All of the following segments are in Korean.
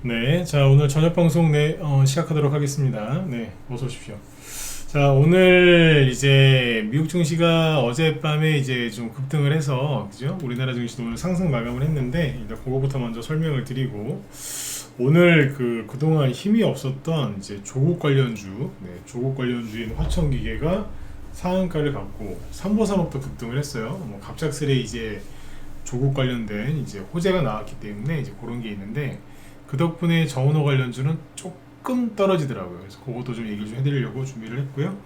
네, 자 오늘 저녁 방송 시작하도록 하겠습니다. 네, 어서 오십시오. 자 오늘 이제 미국 증시가 어젯밤에 이제 좀 급등을 해서 그죠? 우리나라 증시도 오늘 상승 마감을 했는데 일단 그거부터 먼저 설명을 드리고 오늘 그동안 힘이 없었던 이제 조국 관련주, 조국 관련주인 화천기계가 상한가를 갖고 삼보산업도 급등을 했어요. 뭐 갑작스레 이제 조국 관련된 이제 호재가 나왔기 때문에 이제 그런 게 있는데 그 덕분에 정은호 관련주는 조금 떨어지더라고요. 그래서 그것도 좀 얘기 좀 해드리려고 준비를 했고요.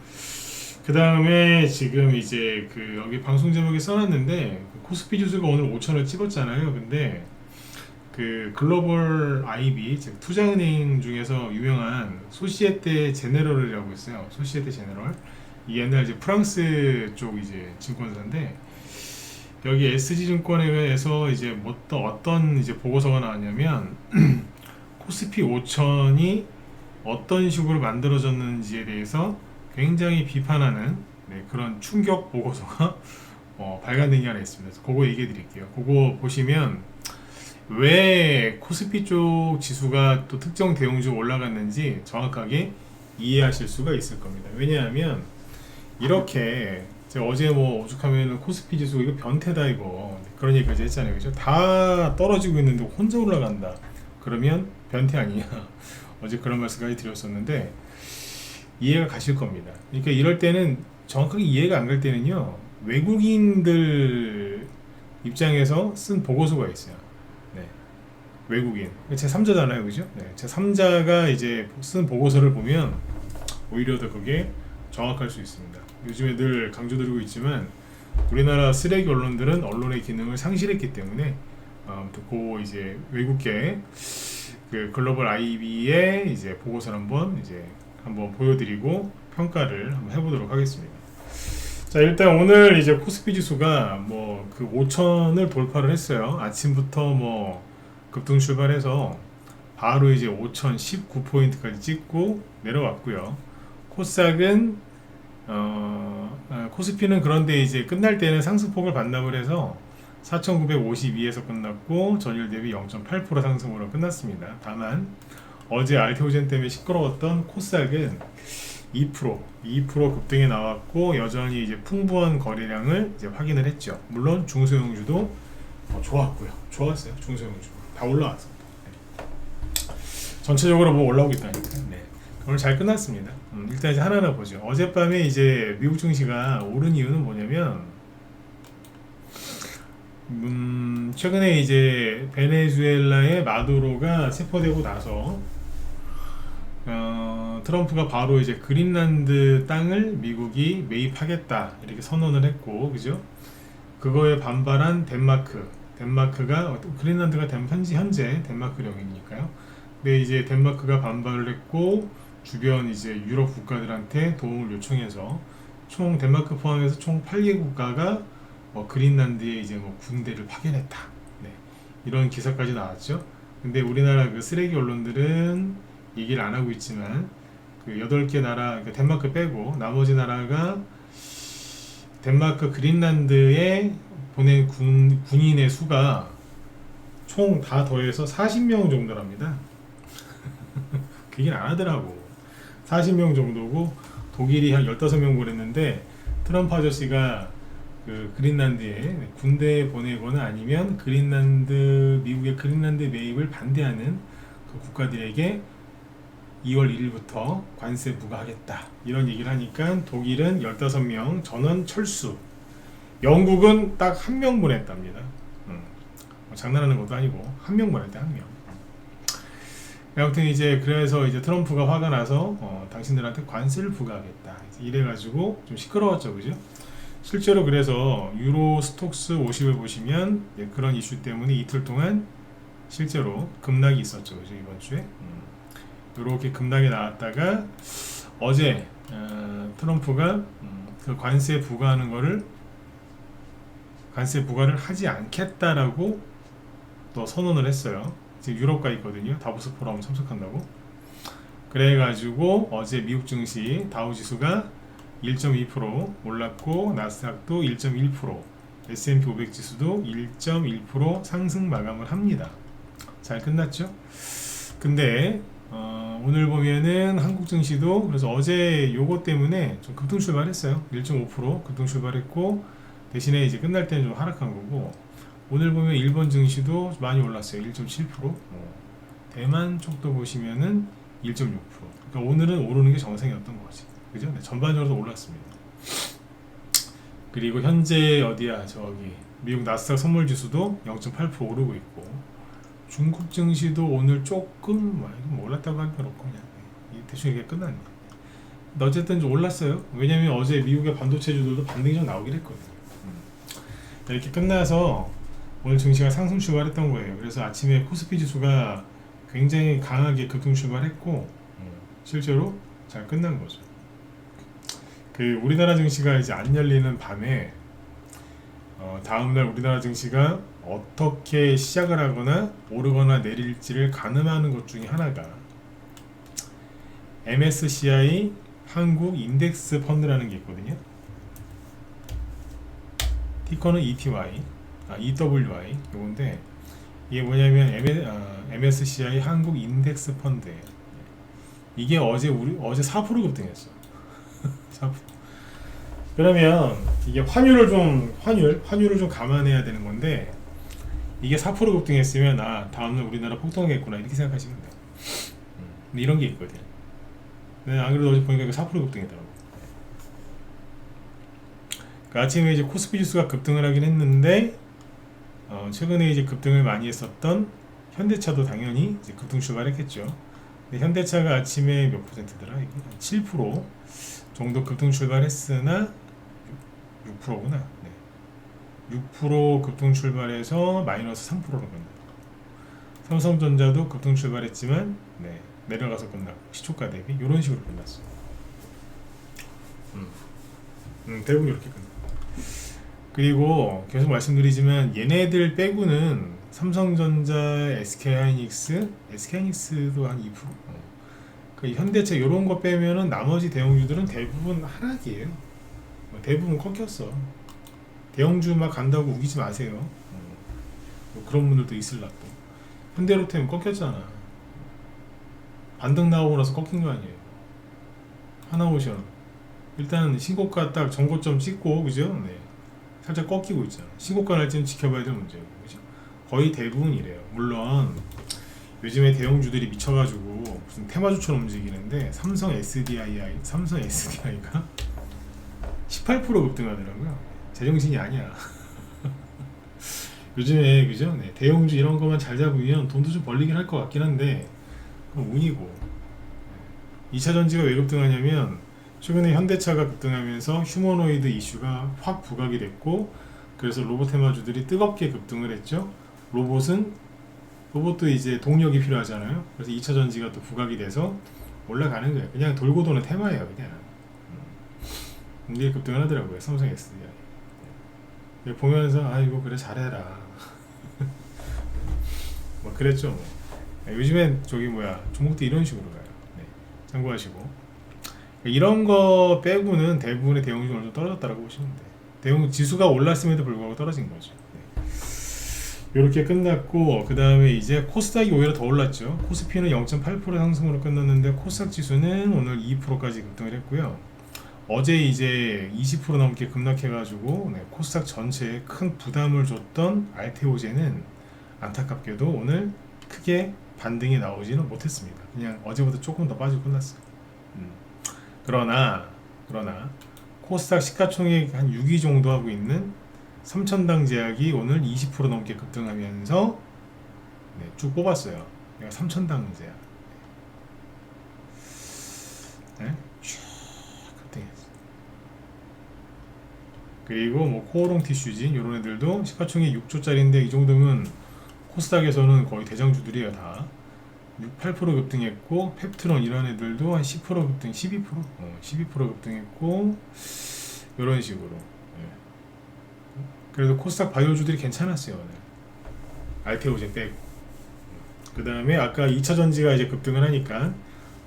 그 다음에 지금 이제 여기 방송 제목에 써놨는데 코스피 지수가 오늘 5천을 찍었잖아요. 근데 글로벌 IB 즉 투자은행 중에서 유명한 소시에테 제네럴이라고 있어요. 소시에테 제네럴 이 옛날 이제 프랑스 쪽 이제 증권사인데 여기 SG증권에서 이제 어떤 이제 보고서가 나왔냐면 코스피 5천이 어떤 식으로 만들어졌는지에 대해서 굉장히 비판하는 그런 충격 보고서가 발간된 게 하나 있습니다. 그래서 그거 얘기해 드릴게요. 그거 보시면 왜 코스피 쪽 지수가 또 특정 대형주 올라갔는지 정확하게 이해하실 수가 있을 겁니다. 왜냐하면 이렇게 제가 어제 뭐 오죽하면 코스피 지수 이거 변태다 이거 그런 얘기까지 했잖아요. 그죠? 다 떨어지고 있는데 혼자 올라간다. 그러면 변태 아니냐. 어제 그런 말씀까지 드렸었는데 이해가 가실 겁니다. 그러니까 이럴 때는 정확하게 이해가 안 갈 때는요. 외국인들 입장에서 쓴 보고서가 있어요. 네. 외국인. 제3자잖아요. 그죠? 네. 제3자가 이제 쓴 보고서를 보면 오히려 더 그게 정확할 수 있습니다. 요즘에 늘 강조드리고 있지만 우리나라 쓰레기 언론들은 언론의 기능을 상실했기 때문에 아무튼 이제 외국계 글로벌 IB의 이제 보고서를 한번 보여드리고 평가를 한번 해보도록 하겠습니다. 자 일단 오늘 이제 코스피 지수가 5천을 돌파를 했어요. 아침부터 급등 출발해서 바로 이제 5,019포인트까지 찍고 내려왔고요. 코스닥은 코스피는 그런데 이제 끝날 때는 상승폭을 반납을 해서 4,952에서 끝났고 전일 대비 0.8% 상승으로 끝났습니다. 다만 어제 알테오젠 때문에 시끄러웠던 코스닥은 2% 급등이 나왔고 여전히 이제 풍부한 거래량을 이제 확인을 했죠. 물론 중소형주도 좋았고요. 좋았어요. 중소형주 다 올라왔습니다. 네. 전체적으로 올라오겠다니까요. 네. 오늘 잘 끝났습니다. 일단 이제 하나하나 보죠. 어젯밤에 이제 미국 증시가 오른 이유는 뭐냐면 최근에 이제 베네수엘라의 마두로가 체포되고 나서 트럼프가 바로 이제 그린란드 땅을 미국이 매입하겠다 이렇게 선언을 했고, 그죠? 그거에 반발한 덴마크가 그린란드가 현재 덴마크領이니까요. 근데 이제 덴마크가 반발을 했고 주변 이제 유럽 국가들한테 도움을 요청해서 총 덴마크 포함해서 총 8개 국가가 그린란드에 이제 군대를 파견했다. 네. 이런 기사까지 나왔죠. 근데 우리나라 쓰레기 언론들은 얘기를 안 하고 있지만 8개 나라, 그러니까 덴마크 빼고 나머지 나라가 덴마크 그린란드에 보낸 군인의 수가 총 다 더해서 40명 정도랍니다. 그 얘기는 안 하더라고. 40명 정도고 독일이 한 15명 보냈는데 트럼프 아저씨가 그린란드에 군대 보내거나 아니면 미국의 그린란드 매입을 반대하는 그 국가들에게 2월 1일부터 관세 부과하겠다 이런 얘기를 하니까 독일은 15명 전원 철수, 영국은 딱 1명 보냈답니다. 장난하는 것도 아니고 1명 보냈대. 1명. 아무튼 이제 그래서 이제 트럼프가 화가 나서 당신들한테 관세를 부과하겠다 이래가지고 좀 시끄러웠죠. 그죠? 실제로 그래서 유로 스톡스 50을 보시면 그런 이슈 때문에 이틀 동안 실제로 급락이 있었죠. 그죠? 이번 주에 이렇게 급락이 나왔다가 어제 트럼프가 그 관세 부과를 하지 않겠다라고 또 선언을 했어요. 지금 유럽 가 있거든요. 다보스 포럼 참석한다고. 그래가지고 어제 미국 증시 다우지수가 1.2% 올랐고 나스닥도 1.1%, S&P 500 지수도 1.1% 상승 마감을 합니다. 잘 끝났죠? 근데 오늘 보면은 한국 증시도 그래서 어제 요거 때문에 좀 급등 출발했어요. 1.5% 급등 출발했고 대신에 이제 끝날 때는 좀 하락한 거고 오늘 보면 일본 증시도 많이 올랐어요. 1.7%. 대만 쪽도 보시면은 1.6%. 그러니까 오늘은 오르는 게 정상이었던 거지. 그죠? 네, 전반적으로 올랐습니다. 그리고 현재 어디야? 저기 미국 나스닥 선물 지수도 0.8% 오르고 있고 중국 증시도 오늘 조금 올랐다고 하긴 그렇고 그냥 대충 이게 끝났네. 근데 어쨌든 좀 올랐어요. 왜냐면 어제 미국의 반도체주들도 반등이 좀 나오긴 했거든요. 이렇게 끝나서 오늘 증시가 상승 출발했던 거예요. 그래서 아침에 코스피 지수가 굉장히 강하게 급등 출발했고 실제로 잘 끝난 거죠. 그 우리나라 증시가 이제 안 열리는 밤에 다음날 우리나라 증시가 어떻게 시작을 하거나 오르거나 내릴지를 가늠하는 것 중에 하나가 MSCI 한국 인덱스 펀드라는 게 있거든요. 티커는 ETY, EWY 요건데 이게 뭐냐면 MSCI 한국 인덱스 펀드예요. 이게 어제 4% 급등했어. 4%. 그러면 이게 환율을 좀 감안해야 되는 건데 이게 4% 급등했으면 다음날 우리나라 폭등하겠구나 이렇게 생각하시면 돼요. 근데 이런 게 있거든. 안 그래도 어제 보니까 4% 급등했더라고. 그 아침에 이제 코스피 지수가 급등을 하긴 했는데 최근에 이제 급등을 많이 했었던 현대차도 당연히 이제 급등 출발했겠죠. 근데 현대차가 아침에 몇 %더라? 이게 한 7% 정도 급등 출발했으나 6%구나. 네. 6% 급등 출발해서 마이너스 3%로 끝났고 삼성전자도 급등 출발했지만 내려가서 끝나고 시초가 대비 이런 식으로 끝났어요. 대부분 이렇게 끝나. 그리고 계속 말씀드리지만 얘네들 빼고는 삼성전자, SK하이닉스도 한 2%. 그 현대차 이런 거 빼면은 나머지 대형주들은 대부분 하락이에요. 대부분 꺾였어. 대형주 막 간다고 우기지 마세요. 뭐 그런 분들도 있을라 또. 현대로템 꺾였잖아. 반등 나오고 나서 꺾인 거 아니에요. 하나오션 일단 신고가 딱 전고점 찍고 그죠? 네. 살짝 꺾이고 있잖아. 신고가 날지는 지켜봐야 될 문제고 그죠? 거의 대부분 이래요. 물론 요즘에 대형주들이 미쳐가지고 무슨 테마주처럼 움직이는데 삼성 SDI가 18% 급등하더라고요. 제정신이 아니야. 요즘에 그죠? 네, 대형주 이런 것만 잘 잡으면 돈도 좀 벌리긴 할 것 같긴 한데 그건 운이고. 2차 전지가 왜 급등하냐면 최근에 현대차가 급등하면서 휴머노이드 이슈가 확 부각이 됐고 그래서 로봇 테마주들이 뜨겁게 급등을 했죠. 로봇도 이제 동력이 필요하잖아요. 그래서 2차 전지가 또 부각이 돼서 올라가는 거예요. 그냥 돌고 도는 테마예요. 그냥 이게 급등을 하더라고요. 삼성 SDI 보면서 아이고 그래 잘해라 뭐 그랬죠. 뭐. 요즘엔 종목도 이런 식으로 가요. 참고하시고 이런 거 빼고는 대부분의 대형주가 좀 떨어졌다고 보시면 돼요. 대형 지수가 올랐음에도 불구하고 떨어진 거죠. 이렇게 끝났고 그 다음에 이제 코스닥이 오히려 더 올랐죠. 코스피는 0.8% 상승으로 끝났는데 코스닥 지수는 오늘 2%까지 급등을 했고요. 어제 이제 20% 넘게 급락해가지고 코스닥 전체에 큰 부담을 줬던 알테오제는 안타깝게도 오늘 크게 반등이 나오지는 못했습니다. 그냥 어제보다 조금 더 빠지고 끝났어요. 그러나 코스닥 시가총액 한 6위 정도 하고 있는 삼천당 제약이 오늘 20% 넘게 급등하면서 쭉 뽑았어요. 내가 삼천당 제약 쭉 급등했어. 그리고 뭐 코오롱 티슈진 이런 애들도 시가총액 6조짜리인데 이 정도면 코스닥에서는 거의 대장주들이에요. 다 8% 급등했고 펩트론 이런 애들도 한 10% 급등, 12% 급등했고 이런 식으로. 그래도 코스닥 바이오주들이 괜찮았어요. 오늘. 알테오제 빼고. 그 다음에 아까 2차 전지가 이제 급등을 하니까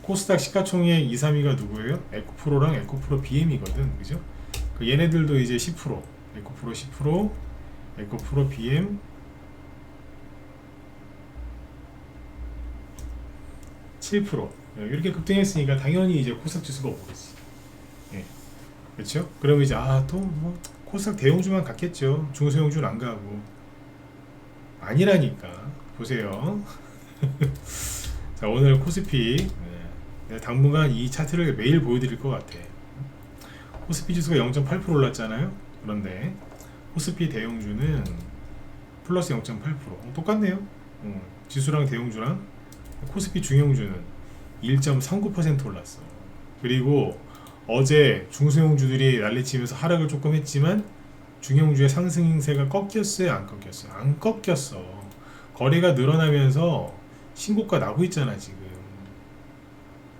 코스닥 시가총액 2, 3위가 누구예요? 에코프로랑 에코프로 BM이거든. 그죠? 그 얘네들도 이제 10%, 에코프로 10%, 에코프로 BM 7% 이렇게 급등했으니까 당연히 이제 코스닥 지수가 오르지. 예. 그렇죠? 그러면 이제 또 뭐 코스닥 대형주만 갔겠죠. 중소형주는 안 가고. 아니라니까. 보세요. 자, 오늘 코스피 당분간 이 차트를 매일 보여드릴 것 같아. 코스피 지수가 0.8% 올랐잖아요. 그런데 코스피 대형주는 플러스 0.8% 똑같네요. 지수랑 대형주랑. 코스피 중형주는 1.39% 올랐어. 그리고 어제 중소형주들이 난리치면서 하락을 조금 했지만 중형주의 상승세가 꺾였어요, 안 꺾였어요? 안 꺾였어. 거래가 늘어나면서 신고가 나고 있잖아 지금.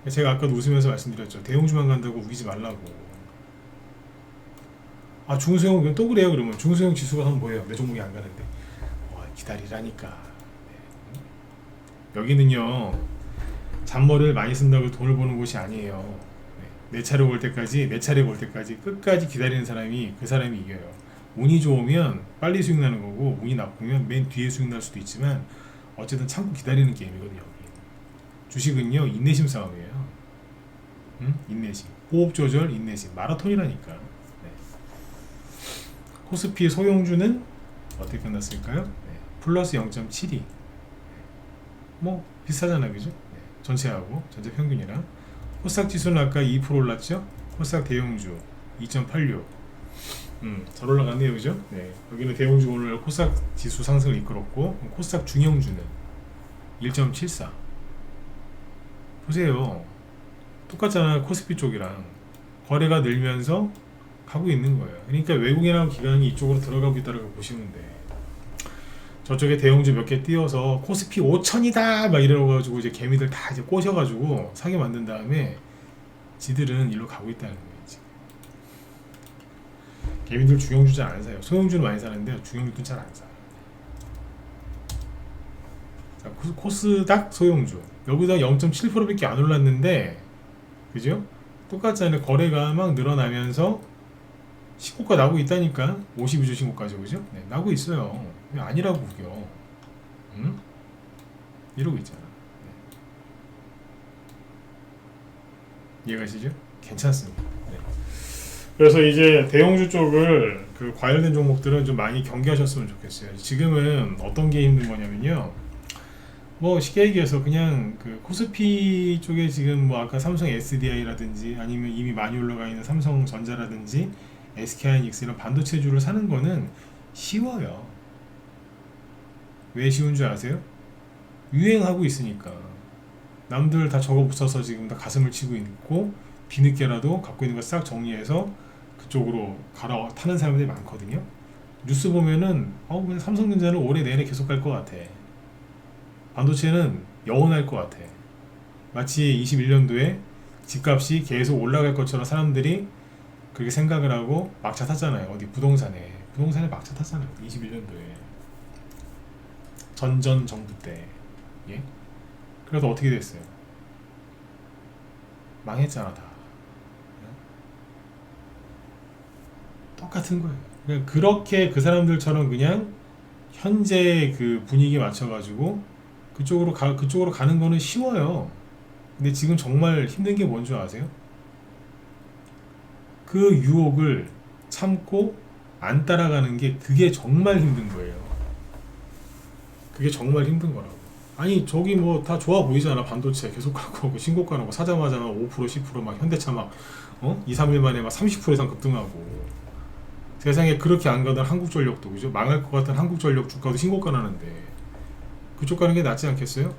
제가 아까도 웃으면서 말씀드렸죠. 대형주만 간다고 우기지 말라고. 중소형 또 그래요? 그러면 중소형 지수가 하면 뭐예요? 내 종목이 안 가는데. 기다리라니까. 네. 여기는요, 잔머리를 많이 쓴다고 돈을 버는 곳이 아니에요. 네. 내 차례 올 때까지 끝까지 기다리는 사람이 그 사람이 이겨요. 운이 좋으면 빨리 수익 나는 거고, 운이 나쁘면 맨 뒤에 수익 날 수도 있지만 어쨌든 참고 기다리는 게임이거든요. 여기. 주식은요, 인내심 싸움이에요. 인내심, 호흡 조절, 인내심, 마라톤이라니까. 네. 코스피 소형주는 어떻게 끝났을까요? 네. 플러스 0.72. 뭐 비슷하잖아요, 그죠? 네. 전체하고 전체 평균이랑. 코스닥 지수는 아까 2% 올랐죠? 코스닥 대형주 2.86. 잘 올라갔네요, 그죠? 네. 여기는 대형주 오늘 코스닥 지수 상승을 이끌었고, 코스닥 중형주는 1.74. 보세요. 똑같잖아요. 코스피 쪽이랑 거래가 늘면서 가고 있는 거예요. 그러니까 외국인하고 기관이 이쪽으로 들어가고 있다고 보시면 돼. 저쪽에 대형주 몇 개 띄워서 코스피 5천이다 막 이래가지고 이제 개미들 다 이제 꼬셔가지고 사게 만든 다음에 지들은 일로 가고 있다는 거예요. 지금. 개미들 중형주 잘 안 사요. 소형주는 많이 사는데 중형주는 잘 안 사요. 자, 코스닥 소형주 여기다 0.7%밖에 안 올랐는데, 그죠? 똑같잖아요. 거래가 막 늘어나면서 신고가 나고 있다니까. 52주 신고까지, 그죠? 네, 나고 있어요. 아니라고 우겨. 응? 이러고 있잖아. 네. 이해가시죠? 괜찮습니다. 네. 그래서 이제 대형주 쪽을 그 과열된 종목들은 좀 많이 경계하셨으면 좋겠어요. 지금은 어떤 게 힘든 거냐면요. 뭐 쉽게 얘기해서 그냥 그 코스피 쪽에 지금 뭐 아까 삼성 SDI라든지 아니면 이미 많이 올라가 있는 삼성전자라든지 SK하이닉스 이런 반도체주를 사는 거는 쉬워요. 왜 쉬운 줄 아세요? 유행하고 있으니까. 남들 다 저거 붙여서 지금 다 가슴을 치고 있고 뒤늦게라도 갖고 있는 거 싹 정리해서 그쪽으로 갈아타는 사람들이 많거든요. 뉴스 보면은 그냥 삼성전자는 올해 내내 계속 갈 것 같아. 반도체는 영원할 것 같아. 마치 21년도에 집값이 계속 올라갈 것처럼 사람들이 그렇게 생각을 하고 막차 탔잖아요. 어디 부동산에 막차 탔잖아요. 21년도에 전전 정부 때. 예? 그래서 어떻게 됐어요? 망했잖아 다. 똑같은 거예요. 그냥 그렇게 그 사람들처럼 그냥 현재 그 분위기에 맞춰가지고 그쪽으로 가는 거는 쉬워요. 근데 지금 정말 힘든 게 뭔 줄 아세요? 그 유혹을 참고 안 따라가는 게 그게 정말 힘든 거예요. 그게 정말 힘든 거라고. 아니 저기 뭐 다 좋아 보이잖아. 반도체 계속 가고 신고가 나고 사자마자 5% 10% 막 현대차 막 2, 3일 만에 막 30% 이상 급등하고. 세상에 그렇게 안 가던 한국전력도, 그죠? 망할 것 같은 한국전력 주가도 신고가 나는데 그쪽 가는 게 낫지 않겠어요?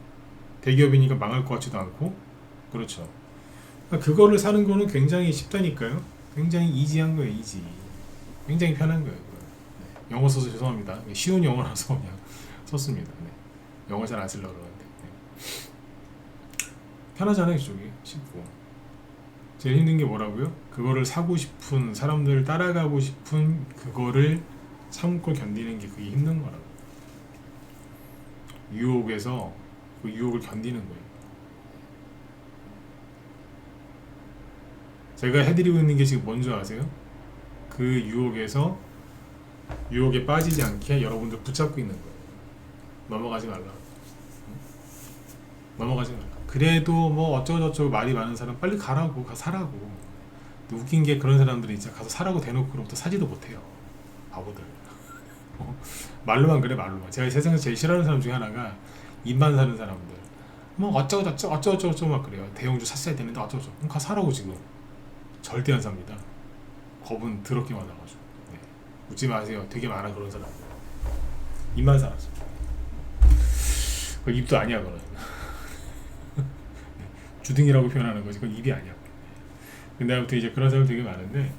대기업이니까 망할 것 같지도 않고. 그렇죠. 그거를 사는 거는 굉장히 쉽다니까요. 굉장히 이지한 거예요. 이지. 굉장히 편한 거예요. 네. 영어 써서 죄송합니다. 쉬운 영어라서 그냥 썼습니다. 네. 영어 잘 안 쓰려고 그러는데. 네. 편하잖아요. 이쪽이. 쉽고. 제일 힘든 게 뭐라고요? 그거를 사고 싶은, 사람들 따라가고 싶은 그거를 참고 견디는 게 그게 힘든 거라고. 유혹에서 그 유혹을 견디는 거예요. 제가 해드리고 있는 게 지금 뭔지 아세요? 그 유혹에 빠지지 않게 여러분들 붙잡고 있는 거예요. 넘어가지 말라. 넘어가지 말라. 그래도 뭐 어쩌고저쩌고 말이 많은 사람 빨리 가라고, 가 사라고. 근데 웃긴 게 그런 사람들이 이제 가서 사라고 대놓고 그러면 또 사지도 못해요. 바보들. 말로만 그래, 말로만. 제가 세상에서 제일 싫어하는 사람 중에 하나가 입만 사는 사람들. 뭐 어쩌고저쩌고 막 그래요. 대형주 샀어야 되는데 어쩌고저쩌고. 그럼 가 사라고 지금. 절대 안 삽니다. 겁은 더럽게 많아가지고. 네. 웃지 마세요. 되게 많아 그런 사람. 입만 살았어. 그 입도 아니야 그건. 주둥이라고 표현하는 거지. 그건 입이 아니야. 근데 아무튼 이제 그런 사람 되게 많은데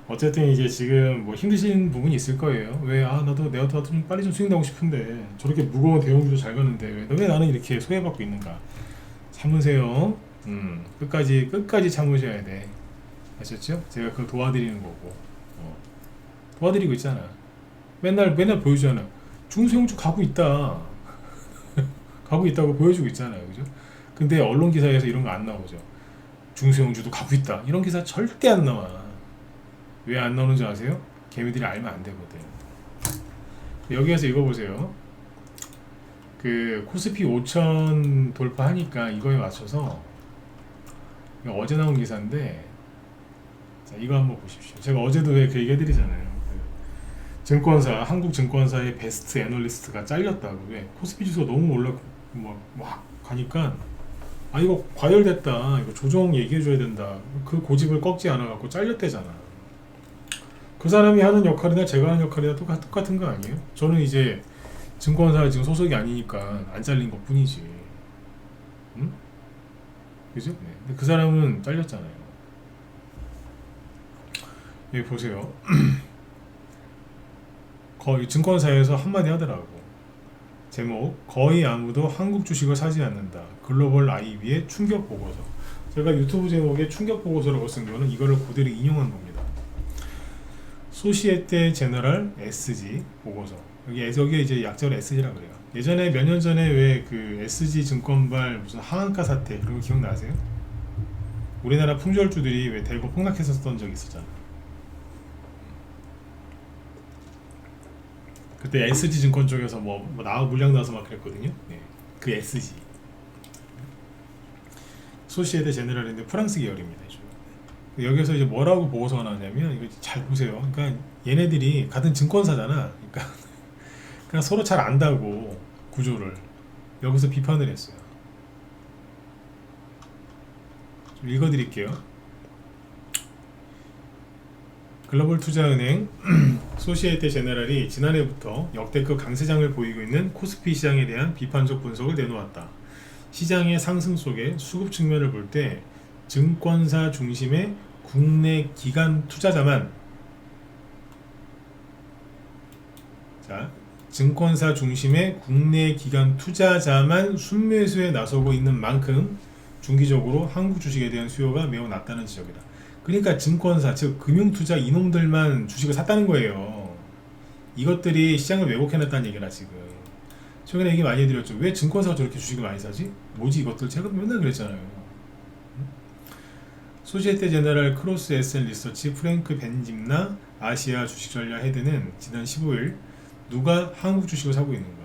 어쨌든 이제 지금 뭐 힘드신 부분이 있을 거예요. 왜 나도 좀 빨리 좀 수익 나고 싶은데 저렇게 무거운 대형주도 잘 가는데 왜 나는 이렇게 소외받고 있는가? 참으세요. 끝까지 참으셔야 돼. 아셨죠? 제가 그거 도와드리는 거고. 도와드리고 있잖아. 맨날 보여주잖아. 중소형주 가고 있다. 가고 있다고 보여주고 있잖아요. 그죠? 근데 언론 기사에서 이런 거 안 나오죠. 중소형주도 가고 있다. 이런 기사 절대 안 나와. 왜 안 나오는지 아세요? 개미들이 알면 안 되거든. 여기에서 이거 보세요. 그 코스피 5천 돌파하니까 이거에 맞춰서 이거 어제 나온 기사인데 자 이거 한번 보십시오. 제가 어제도 왜 그 얘기 해드리잖아요. 그 증권사 한국증권사의 베스트 애널리스트가 잘렸다고. 왜 코스피 지수가 너무 올라 막 가니까 이거 과열됐다. 이거 조정 얘기해줘야 된다. 그 고집을 꺾지 않아갖고 잘렸대잖아. 그 사람이 하는 역할이나 제가 하는 역할이나 똑같은 거 아니에요? 저는 이제 증권사 지금 소속이 아니니까 안 잘린 것 뿐이지. 응? 그죠? 네. 근데 그 사람은 잘렸잖아요. 여기 보세요. 거의 증권사에서 한마디 하더라고. 제목 거의 아무도 한국 주식을 사지 않는다. 글로벌 IB의 충격 보고서. 제가 유튜브 제목에 충격 보고서라고 쓴 거는 이거를 그대로 인용한 겁니다. 소시에테 제너럴 SG 보고서. 여기에 이제 약자로 SG라 그래요. 예전에 몇 년 전에 왜 그 SG 증권발 무슨 하한가 사태 그런 거 기억나세요? 우리나라 품절주들이 왜 대거 폭락했었던 적이 있었잖아. 그때 SG 증권 쪽에서 물량 나와서 막 그랬거든요. 네. 그 SG 소시에테 제네랄인데 프랑스 계열입니다. 여기서 이제 뭐라고 보고서가 나왔냐면 이거 잘 보세요. 그러니까 얘네들이 같은 증권사잖아. 그러니까 그냥 서로 잘 안다고 구조를 여기서 비판을 했어요. 좀 읽어드릴게요. 글로벌 투자은행 소시에테 제네랄이 지난해부터 역대급 강세장을 보이고 있는 코스피 시장에 대한 비판적 분석을 내놓았다. 시장의 상승 속에 수급 측면을 볼 때 증권사 중심의 국내 기관 투자자만 증권사 중심의 국내 기관 투자자만 순매수에 나서고 있는 만큼 중기적으로 한국 주식에 대한 수요가 매우 낮다는 지적이다. 그러니까 증권사 즉 금융투자 이놈들만 주식을 샀다는 거예요. 이것들이 시장을 왜곡해놨다는 얘기라. 지금 최근에 얘기 많이 해드렸죠. 왜 증권사가 저렇게 주식을 많이 사지? 뭐지 이것들? 제가 맨날 그랬잖아요. 소시에테 제너럴 크로스 에셋 리서치 프랭크 벤짐나 아시아 주식전략 헤드는 지난 15일 누가 한국 주식을 사고 있는가?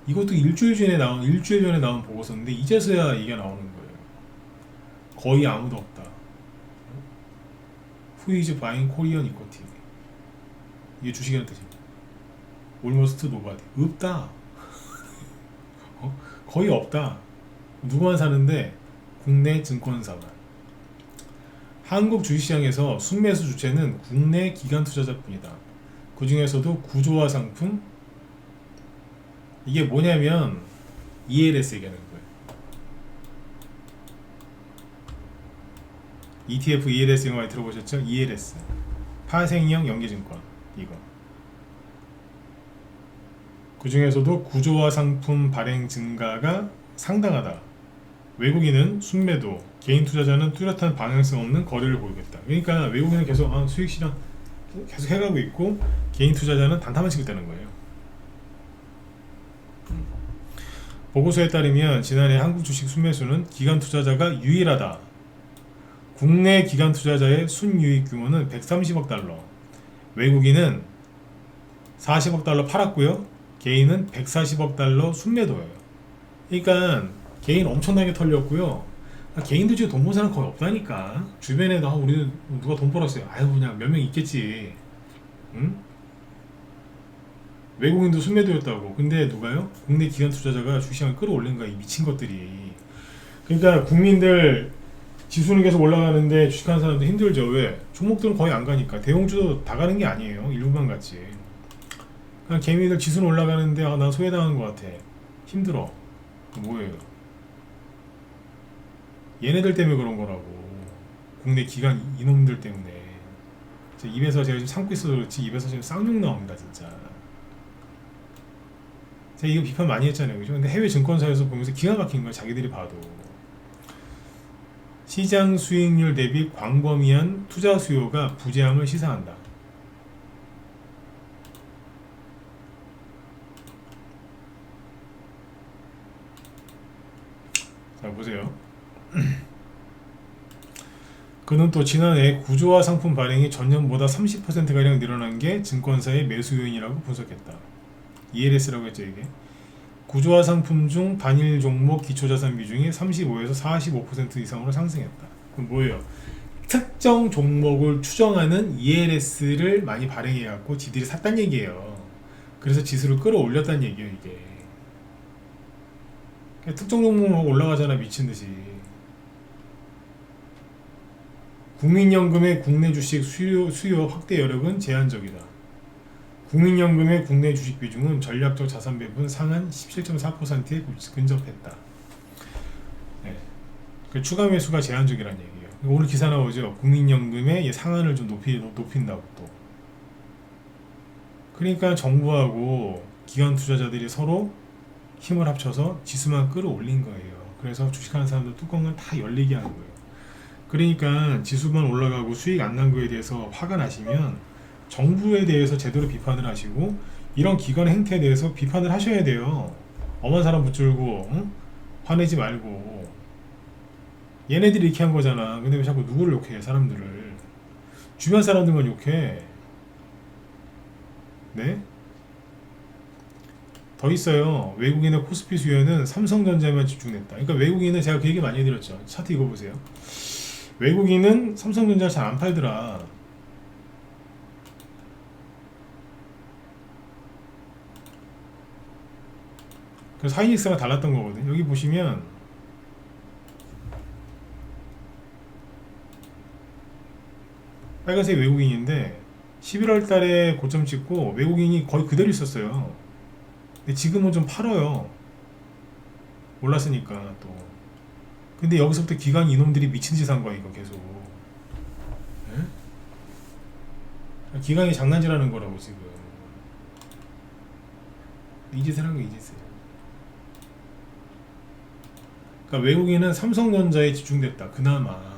이것도 일주일 전에 나온 보고서인데 이제서야 얘기가 나오는 거예요. 거의 아무도 없다. Who is buying Korean equity? 이게 주식이라는 뜻입니다. Almost nobody. 없다. 거의 없다. 누구만 사는데 국내 증권사만. 한국 주식시장에서 순매수 주체는 국내 기관 투자자뿐이다. 그 중에서도 구조화 상품 이게 뭐냐면 ELS 얘기하는 거예요. ETF ELS 이거 많이 들어보셨죠? ELS 파생형 연계증권 이거. 그 중에서도 구조화 상품 발행 증가가 상당하다. 외국인은 순매도, 개인 투자자는 뚜렷한 방향성 없는 거래를 보이고 있다. 그러니까 외국인은 계속 수익 실현 계속 해가고 있고 개인 투자자는 단타만 치고 있다는 거예요. 보고서에 따르면 지난해 한국 주식 순매수는 기관 투자자가 유일하다. 국내 기관 투자자의 순유익 규모는 130억 달러, 외국인은 40억 달러 팔았고요. 개인은 140억 달러 순매도예요. 그러니까 개인 엄청나게 털렸고요. 개인들 중에 돈 버는 사람 거의 없다니까. 주변에도 우리 누가 돈 벌었어요. 아유 그냥 몇 명 있겠지. 응? 외국인도 순매도였다고. 근데 누가요? 국내 기관 투자자가 주식시장을 끌어올린 거야 이 미친 것들이. 그러니까 국민들 지수는 계속 올라가는데 주식하는 사람들 힘들죠. 왜? 종목들은 거의 안 가니까. 대형주도 다 가는 게 아니에요. 일부만 갔지. 그냥 개미들 지수는 올라가는데 난 소외당한 것 같아. 힘들어. 뭐예요? 얘네들 때문에 그런 거라고. 국내 기관 이놈들 때문에. 입에서 제가 지금 참고 있어서 그렇지 입에서 지금 쌍욕 나옵니다 진짜. 제가 이거 비판 많이 했잖아요, 그죠? 근데 해외 증권사에서 보면서 기가 막힌 거야 자기들이 봐도. 시장 수익률 대비 광범위한 투자 수요가 부재함을 시사한다. 자 보세요. 그는 또 지난해 구조화 상품 발행이 전년보다 30%가량 늘어난 게 증권사의 매수 요인이라고 분석했다. ELS라고 했죠 이게. 구조화 상품 중 단일 종목 기초자산 비중이 35에서 45% 이상으로 상승했다. 그럼 뭐예요? 특정 종목을 추정하는 ELS를 많이 발행해갖고 지들이 샀단 얘기예요. 그래서 지수를 끌어올렸단 얘기예요 이게. 특정 종목 올라가잖아 미친듯이. 국민연금의 국내 주식 수요 확대 여력은 제한적이다. 국민연금의 국내 주식 비중은 전략적 자산 배분 상한 17.4%에 근접했다. 네. 그 추가 매수가 제한적이라는 얘기예요. 오늘 기사 나오죠. 국민연금의 상한을 좀 높인다고 또. 그러니까 정부하고 기관 투자자들이 서로 힘을 합쳐서 지수만 끌어올린 거예요. 그래서 주식하는 사람들 뚜껑을 다 열리게 하는 거예요. 그러니까 지수만 올라가고 수익 안 난 거에 대해서 화가 나시면 정부에 대해서 제대로 비판을 하시고 이런 기관 행태에 대해서 비판을 하셔야 돼요. 엄한 사람 붙들고 응? 화내지 말고. 얘네들이 이렇게 한 거잖아. 근데 왜 자꾸 누구를 욕해? 사람들을. 주변 사람들만 욕해. 네? 더 있어요. 외국인의 코스피 수요는 삼성전자에만 집중됐다. 그러니까 외국인은 제가 그 얘기 많이 해드렸죠. 차트 이거 보세요. 외국인은 삼성전자를 잘 안 팔더라. 그래서 하이닉스가 달랐던 거거든. 여기 보시면 빨간색 외국인인데 11월 달에 고점 찍고 외국인이 거의 그대로 있었어요. 근데 지금은 좀 팔아요. 올랐으니까 또. 근데 여기서부터 기관 이놈들이 미친 짓 한 거야 이거 계속. 에? 기관이 장난질하는 거라고 지금. 이 짓을 한 거 이 짓을. 그러니까 외국인은 삼성전자에 집중됐다. 그나마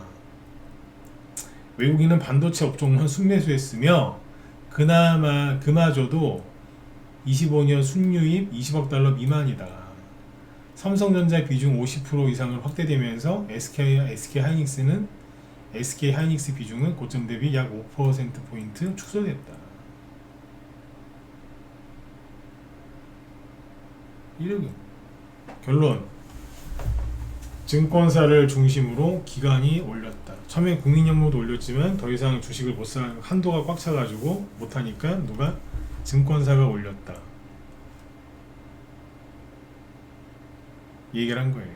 외국인은 반도체 업종만 순매수했으며 그나마 그마저도 25년 순유입 20억 달러 미만이다. 삼성전자 비중 50% 이상을 확대되면서 SK 하이닉스 비중은 고점 대비 약 5%포인트 축소됐다. 이렇게 결론. 증권사를 중심으로 기관이 올렸다. 처음에 국민연금도 올렸지만 더 이상 주식을 못 사, 한도가 꽉 차가지고 못하니까 누가? 증권사가 올렸다. 이 얘기를 한 거예요.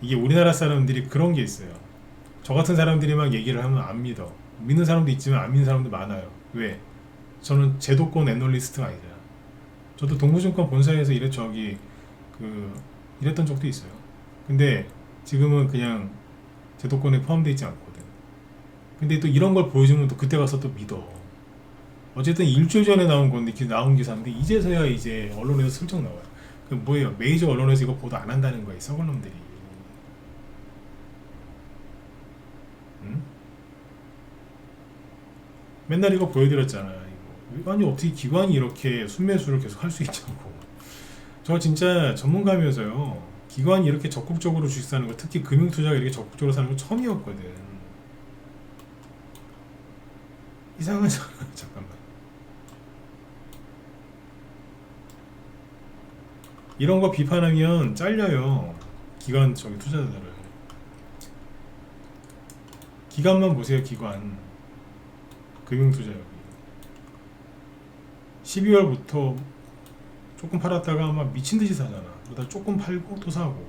이게 우리나라 사람들이 그런 게 있어요. 저 같은 사람들이 막 얘기를 하면 안 믿어. 믿는 사람도 있지만 안 믿는 사람도 많아요. 왜? 저는 제도권 애널리스트가 아니잖아. 저도 동부증권 본사에서 일했던 적도 있어요. 근데 지금은 그냥 제도권에 포함되어 있지 않거든. 근데 또 이런 걸 보여주면 또 그때 가서 또 믿어. 어쨌든 일주일 전에 나온 건데 나온 기사인데 이제서야 이제 언론에서 슬쩍 나와요. 그 뭐예요? 메이저 언론에서 이거 보도 안 한다는 거예요. 썩은 놈들이. 응? 맨날 이거 보여드렸잖아. 이거. 아니 어떻게 기관이 이렇게 순매수를 계속 할 수 있냐고. 저 진짜 전문가면서요. 기관이 이렇게 적극적으로 주식 사는 거, 특히 금융투자가 이렇게 적극적으로 사는 거 처음이었거든. 이상하잖아. 잠깐만. 이런 거 비판하면 잘려요. 기관 저기 투자자들을. 기관만 보세요. 기관 금융투자 여기 12월부터 조금 팔았다가 막 미친듯이 사잖아. 그러다 조금 팔고 또 사고.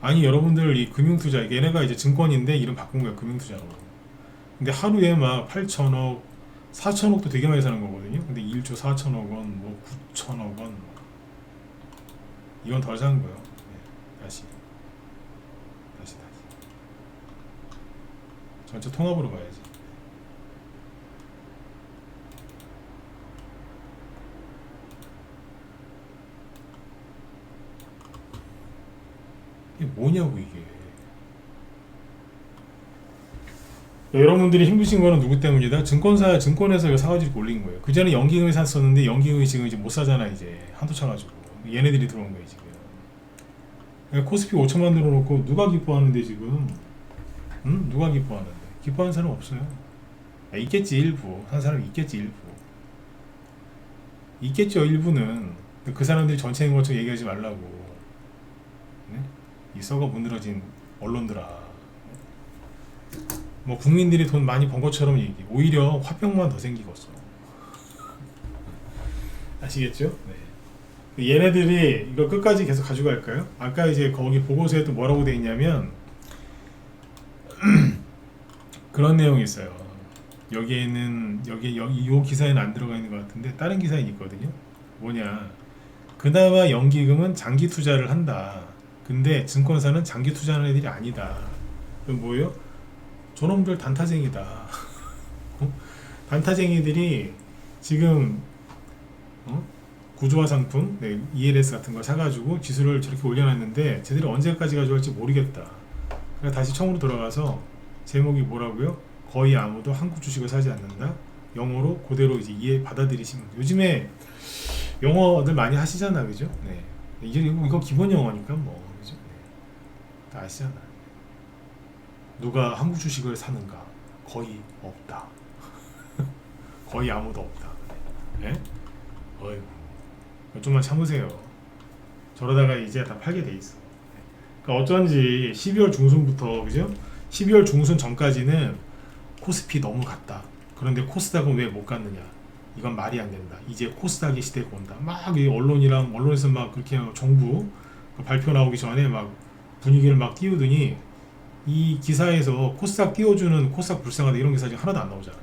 아니 여러분들 이 금융투자 얘네가 이제 증권인데 이름 바꾼 거야 금융투자로. 근데 하루에 막 8천억 4천억도 되게 많이 사는 거거든요. 근데 1조 4천억 원, 뭐 9천억 원, 이건 덜 산 거예요. 네, 다시 전체 통합으로 봐야지. 이게 뭐냐고 이게. 여러분들이 힘드신 거는 누구 때문이다? 증권에서 이거 사가지고 올린 거예요. 그 전에 연기금이 샀었는데 연기금이 지금 이제 못 사잖아. 이제 한도 차가지고 얘네들이 들어온 거예요 지금. 그러니까 코스피 5천만 들어놓고 누가 기뻐하는데 지금? 응? 누가 기뻐하는데? 기뻐하는 사람 없어요. 있겠지 일부. 한 사람 있겠지 일부. 있겠죠 일부는. 그 사람들이 전체인 것처럼 얘기하지 말라고. 네? 이 썩어 문드러진 언론들아. 뭐 국민들이 돈 많이 번 것처럼 얘기. 오히려 화병만 더 생기겠어. 아시겠죠? 네. 얘네들이 이거 끝까지 계속 가져갈까요? 아까 이제 거기 보고서에 또 뭐라고 돼 있냐면 그런 내용이 있어요. 여기에는 이 기사에는 안 들어가 있는 것 같은데 다른 기사에 있거든요. 뭐냐? 그나마 연기금은 장기 투자를 한다. 근데 증권사는 장기 투자하는 애들이 아니다. 그럼 뭐예요? 저놈들 단타쟁이다. 단타쟁이들이 지금 구조화 상품, 네, ELS 같은 거 사가지고 지수를 저렇게 올려놨는데 쟤들이 언제까지 가져갈지 모르겠다. 그래서 다시 처음으로 돌아가서 제목이 뭐라고요? 거의 아무도 한국 주식을 사지 않는다. 영어로 그대로 이제 받아들이시면. 요즘에 영어들 많이 하시잖아, 그죠? 네. 이거 기본 영어니까 뭐, 그죠? 네. 다 아시잖아. 누가 한국 주식을 사는가? 거의 없다. 거의 아무도 없다. 네? 어이구. 좀만 참으세요. 저러다가 이제 다 팔게 돼 있어. 그러니까 어쩐지 12월 중순부터, 그죠? 12월 중순 전까지는 코스피 너무 갔다. 그런데 코스닥은 왜 못 갔느냐? 이건 말이 안 된다. 이제 코스닥의 시대가 온다. 막 이 언론에서 막 그렇게 정부 발표 나오기 전에 막 분위기를 막 띄우더니 이 기사에서 코스닥 띄워주는 코스닥 불쌍하다 이런 기사 지금 하나도 안 나오잖아요.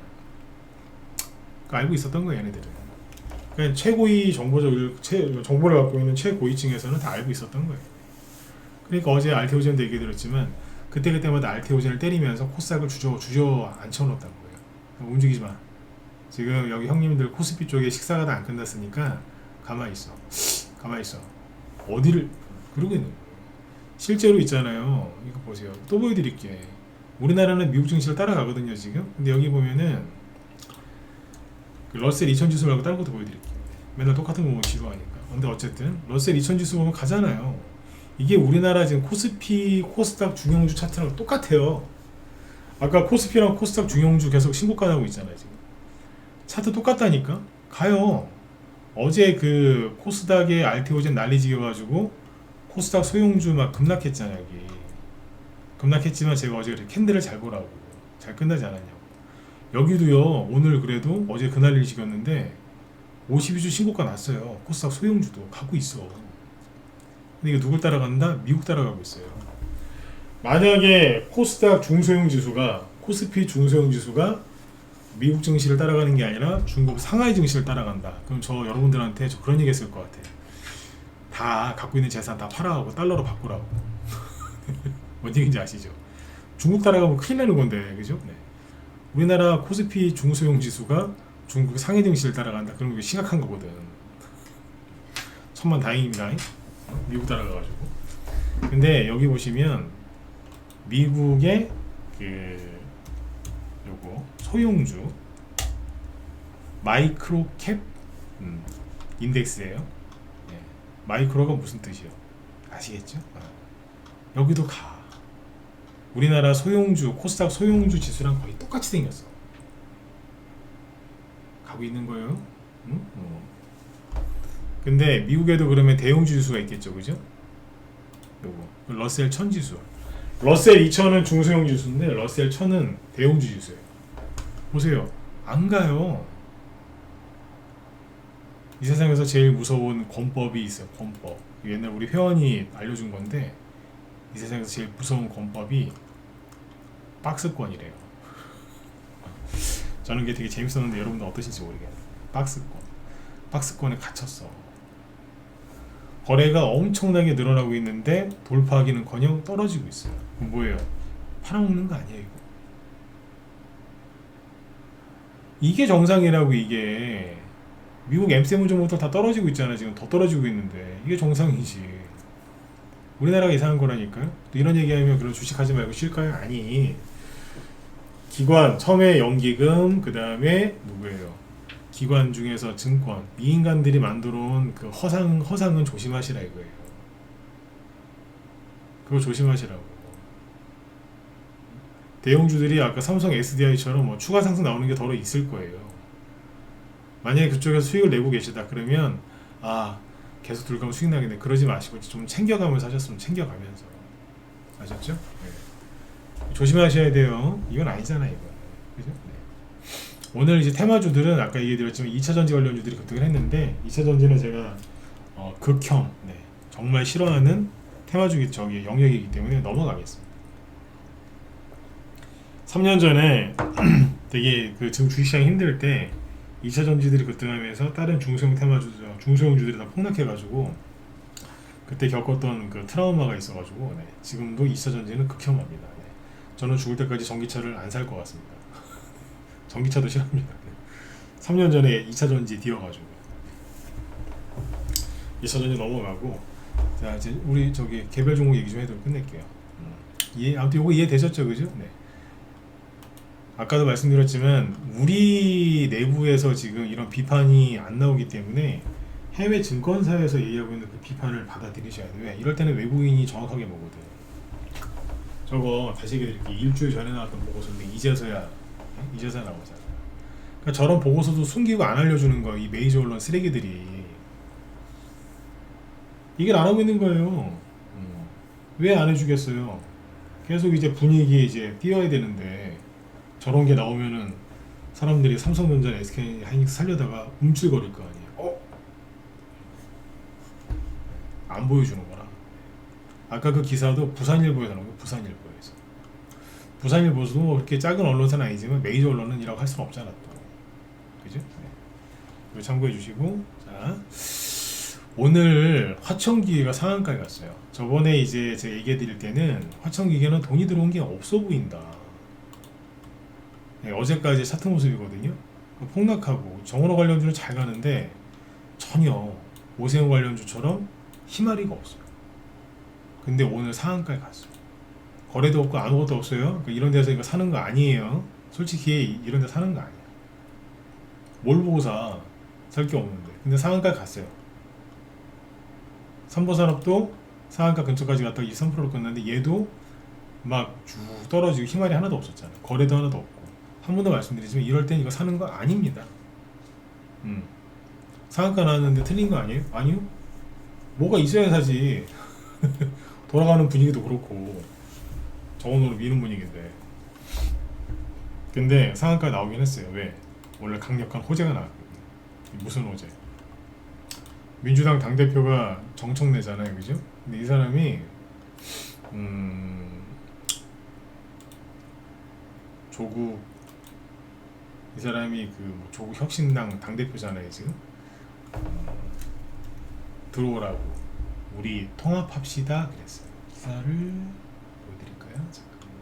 그러니까 알고 있었던 거예요, 얘네들은. 그러니까 최고위 정보를 갖고 있는 최고위층에서는 다 알고 있었던 거예요. 그러니까 어제 알테오젠도 얘기 드렸지만 그때마다 알테오젠을 때리면서 코스닥을 주저앉혀놓았던 거예요. 움직이지 마. 지금 여기 형님들 코스피 쪽에 식사가 다 안 끝났으니까 가만히 있어. 어디를 그러고 있는 거예요. 실제로 있잖아요. 이거 보세요. 또 보여드릴게. 우리나라는 미국 증시를 따라가거든요 지금. 근데 여기 보면은 그 러셀 2000 지수 말고 다른 것도 보여드릴게요. 맨날 똑같은 거 보면 지루하니까. 근데 어쨌든 러셀 2000 지수 보면 가잖아요. 이게 우리나라 지금 코스피, 코스닥 중형주 차트랑 똑같아요. 아까 코스피랑 코스닥 중형주 계속 신고가 나고 있잖아요 지금. 차트 똑같다니까? 가요. 어제 그 코스닥에 알테오젠 난리 지겨가지고 코스닥 소형주 막 급락했잖아요 여기. 급락했지만 제가 어제 캔들을 잘 보라고. 잘 끝나지 않았냐고. 여기도요 오늘 그래도 어제 그날 일 지겼는데 52주 신고가 났어요. 코스닥 소형주도 가고 있어. 근데 이게 누굴 따라간다? 미국 따라가고 있어요. 만약에 코스닥 중소형 지수가 코스피 중소형 지수가 미국 증시를 따라가는 게 아니라 중국 상하이 증시를 따라간다. 그럼 저 여러분들한테 저 그런 얘기 했을 것 같아요. 다 갖고 있는 재산 다 팔아가고 달러로 바꾸라고. 뭔 얘기인지 아시죠? 중국 따라가면 큰일 나는 건데, 그죠? 네. 우리나라 코스피 중소형 지수가 중국 상해 증시를 따라간다. 그런 게 심각한 거거든. 천만 다행입니다. 미국 따라가가지고. 근데 여기 보시면 미국의 요거 소형주 마이크로 캡 인덱스예요. 네. 마이크로가 무슨 뜻이요? 아시겠죠? 여기도 가. 우리나라 소형주 코스닥 소형주 지수랑 거의 똑같이 생겼어. 가고 있는 거예요. 근데 미국에도 그러면 대형주 지수가 있겠죠, 그죠? 요거 러셀 1000 지수. 러셀 2000은 중소형 지수인데 러셀 1000은 대형주 지수예요. 보세요. 안 가요. 이 세상에서 제일 무서운 권법이 있어요. 권법. 옛날 우리 회원이 알려준 건데 이 세상에서 제일 무서운 권법이 박스권이래요. 저는 그게 되게 재밌었는데 여러분들 어떠실지 모르겠네요. 박스권에 갇혔어. 거래가 엄청나게 늘어나고 있는데 돌파하기는커녕 떨어지고 있어요. 그럼 뭐예요? 팔아먹는 거 아니에요 이거. 이게 정상이라고. 이게 미국 M7전부터 다 떨어지고 있잖아. 지금 더 떨어지고 있는데 이게 정상이지. 우리나라가 이상한 거라니까요. 또 이런 얘기하면 그런 주식하지 말고 쉴까요? 아니, 기관 처음에 연기금, 그 다음에 누구예요? 기관 중에서 증권, 이 인간들이 만들어온 그 허상은 조심하시라 이거예요. 그거 조심하시라고. 대형주들이 아까 삼성 SDI처럼 뭐 추가 상승 나오는 게 더 있을 거예요. 만약에 그쪽에서 수익을 내고 계시다 그러면 계속 들어가면 수익 나겠네. 그러지 마시고 좀 챙겨가면서 하셨으면 챙겨가면서. 아셨죠? 네. 조심하셔야 돼요. 이건 아니잖아요, 이거. 그죠? 네. 오늘 이제 테마주들은 아까 얘기드렸지만 2차전지 관련주들이 급등을 했는데 2차전지는 제가 극혐, 정말 싫어하는 테마주 영역이기 때문에 넘어가겠습니다. 3년 전에 되게 지금 주식시장이 힘들 때 2차 전지들이 급등하면서 다른 중소형 중소형주들이 다 폭락해가지고 그때 겪었던 그 트라우마가 있어가지고 지금도 2차 전지는 극혐합니다. 저는 죽을 때까지 전기차를 안 살 것 같습니다. 전기차도 싫어합니다. 3년 전에 2차 전지 뛰어가지고 2차 전지 넘어가고. 자, 이제 우리 개별 종목 얘기 좀 해도 끝낼게요. 아무튼 요거 이해되셨죠, 그죠? 네. 아까도 말씀드렸지만 우리 내부에서 지금 이런 비판이 안 나오기 때문에 해외 증권사에서 얘기하고 있는 그 비판을 받아들이셔야 돼요. 왜? 이럴 때는 외국인이 정확하게 보거든. 저거 다시 얘기해드릴게요. 일주일 전에 나왔던 보고서인데 이제서야 나오잖아. 그러니까 저런 보고서도 숨기고 안 알려주는 거, 이 메이저 언론 쓰레기들이 이걸 안 하고 있는 거예요. 왜 안 해주겠어요? 계속 이제 분위기에 이제 띄워야 되는데 저런 게 나오면은 사람들이 삼성전자, SK하이닉스 살려다가 움찔거릴 거 아니에요. 안 보여주는구나. 아까 그 기사도 부산일보에서 나온 거. 부산일보에서도 뭐 그렇게 작은 언론사는 아니지만 메이저 언론은이라고 할 수는 없잖아 또. 그죠? 이거 참고해 주시고. 자, 오늘 화천기계가 상한가에 갔어요. 저번에 이제 제가 얘기해 드릴 때는 화천기계는 돈이 들어온 게 없어 보인다. 어제까지 차트 모습이거든요. 폭락하고 정원호 관련주는 잘 가는데 전혀 오세훈 관련주처럼 희마리가 없어요. 근데 오늘 상한가에 갔어요. 거래도 없고 아무것도 없어요. 그러니까 이런 데서 이거 사는 거 아니에요. 솔직히 이런 데 사는 거 아니야. 뭘 보고 사? 살 게 없는데. 근데 상한가에 갔어요. 삼보산업도 상한가 근처까지 갔다가 23%로 끝났는데 얘도 막 쭉 떨어지고 희말이 하나도 없었잖아. 거래도 하나도 없고. 한 번 더 말씀드리지만 이럴 땐 이거 사는 거 아닙니다. 상한가 나왔는데 틀린 거 아니에요? 아니요. 뭐가 있어야 사지. 돌아가는 분위기도 그렇고 정원으로 미는 분위기인데. 근데 상한가 나오긴 했어요. 왜? 원래 강력한 호재가 나왔거든요. 무슨 호재? 민주당 당대표가 정청래잖아요, 그죠? 근데 이 사람이 이 사람이 조국 혁신당 당대표잖아요, 지금. 들어오라고 우리 통합합시다 그랬어요. 기사를 보여드릴까요? 잠깐만.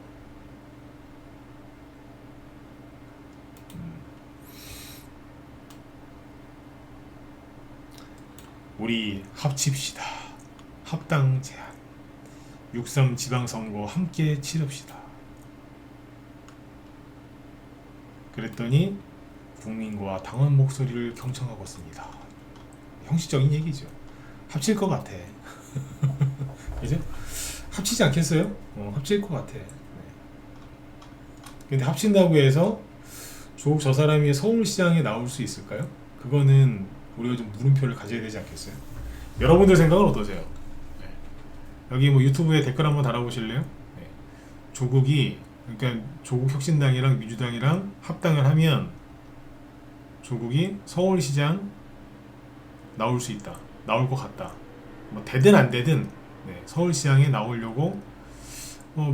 우리 합칩시다. 합당 제안. 6.3 지방선거 함께 치릅시다. 그랬더니 국민과 당원 목소리를 경청하겠습니다. 형식적인 얘기죠. 합칠 것 같아. 그죠? 합치지 않겠어요? 합칠 것 같아. 네. 근데 합친다고 해서 조국 저 사람이 서울시장에 나올 수 있을까요? 그거는 우리가 좀 물음표를 가져야 되지 않겠어요? 여러분들 생각은 어떠세요? 네. 여기 뭐 유튜브에 댓글 한번 달아보실래요? 네. 조국이 그러니까 조국 혁신당이랑 민주당이랑 합당을 하면 조국이 서울시장 나올 수 있다. 나올 것 같다. 뭐 되든 안 되든 네, 서울시장에 나오려고